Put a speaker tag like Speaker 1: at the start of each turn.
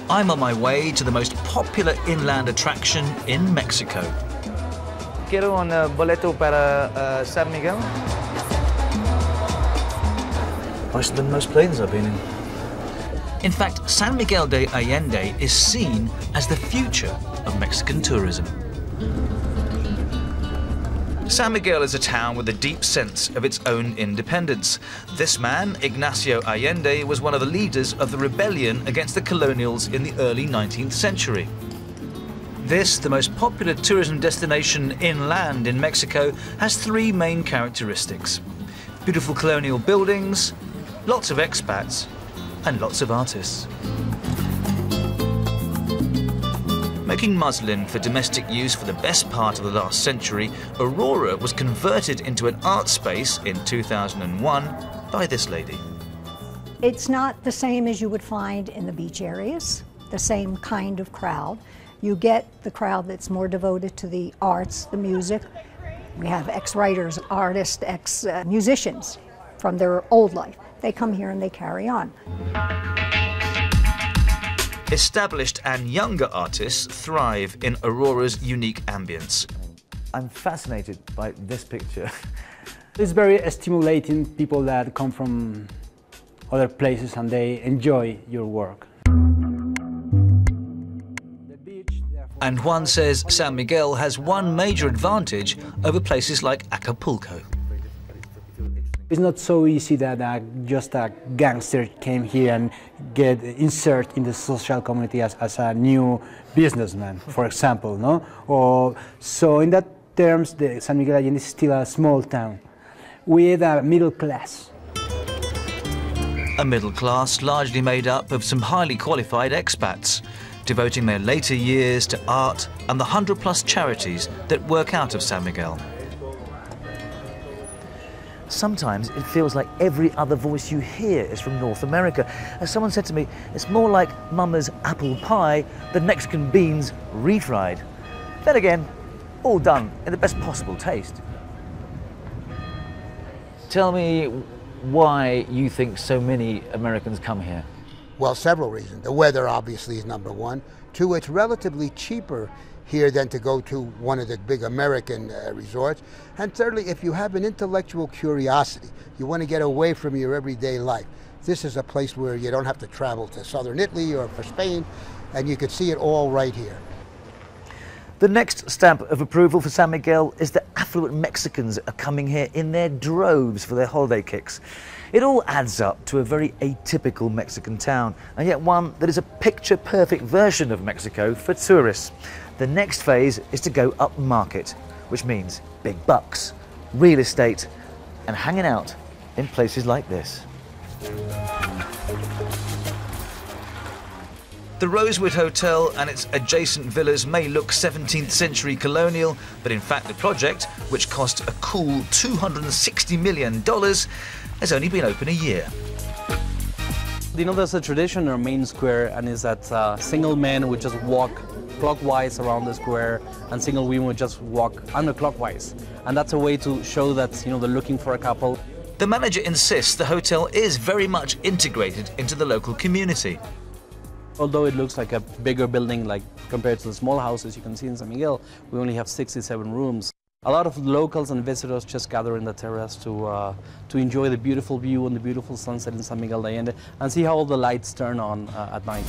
Speaker 1: I'm on my way to the most popular inland attraction in Mexico.
Speaker 2: Quiero un boleto para San Miguel.
Speaker 1: Nicer than most planes I've been in. In fact, San Miguel de Allende is seen as the future of Mexican tourism. San Miguel is a town with a deep sense of its own independence. This man, Ignacio Allende, was one of the leaders of the rebellion against the colonials in the early 19th century. This, the most popular tourism destination inland in Mexico, has three main characteristics: beautiful colonial buildings, lots of expats, and lots of artists. Making muslin for domestic use for the best part of the last century, Aurora was converted into an art space in 2001 by this lady.
Speaker 3: It's not the same as you would find in the beach areas, the same kind of crowd. You get the crowd that's more devoted to the arts, the music. We have ex-writers, artists, ex-musicians from their old life. They come here and they carry on.
Speaker 1: Established and younger artists thrive in Aurora's unique ambience.
Speaker 2: I'm fascinated by this picture.
Speaker 4: It's very stimulating, people that come from other places and they enjoy your work.
Speaker 1: And Juan says San Miguel has one major advantage over places like Acapulco.
Speaker 4: It's not so easy that just a gangster came here and get inserted in the social community as a new businessman, for example, no? So in that terms, the San Miguel Allende is still a small town with a middle class.
Speaker 1: A middle class largely made up of some highly qualified expats, devoting their later years to art and the 100+ charities that work out of San Miguel.
Speaker 2: Sometimes it feels like every other voice you hear is from North America. As someone said to me, it's more like Mama's apple pie than Mexican beans refried. Then again, all done in the best possible taste. Tell me why you think so many Americans come here.
Speaker 5: Well, several reasons. The weather obviously is number one. Two, it's relatively cheaper here than to go to one of the big American resorts. And thirdly, if you have an intellectual curiosity, you want to get away from your everyday life, this is a place where you don't have to travel to southern Italy or for Spain, and you could see it all right here.
Speaker 2: The next stamp of approval for San Miguel is that affluent Mexicans are coming here in their droves for their holiday kicks. It all adds up to a very atypical Mexican town, and yet one that is a picture-perfect version of Mexico for tourists. The next phase is to go upmarket, which means big bucks, real estate, and hanging out in places like this.
Speaker 1: The Rosewood Hotel and its adjacent villas may look 17th century colonial, but in fact the project, which cost a cool $260 million, has only been open a year.
Speaker 6: You know, there's a tradition in our main square, and is that single men would just walk clockwise around the square, and single women would just walk counterclockwise. And that's a way to show that, you know, they're looking for a couple.
Speaker 1: The manager insists the hotel is very much integrated into the local community.
Speaker 6: Although it looks like a bigger building, like compared to the small houses you can see in San Miguel, we only have 67 rooms. A lot of locals and visitors just gather in the terrace to enjoy the beautiful view and the beautiful sunset in San Miguel de Allende and see how all the lights turn on at night.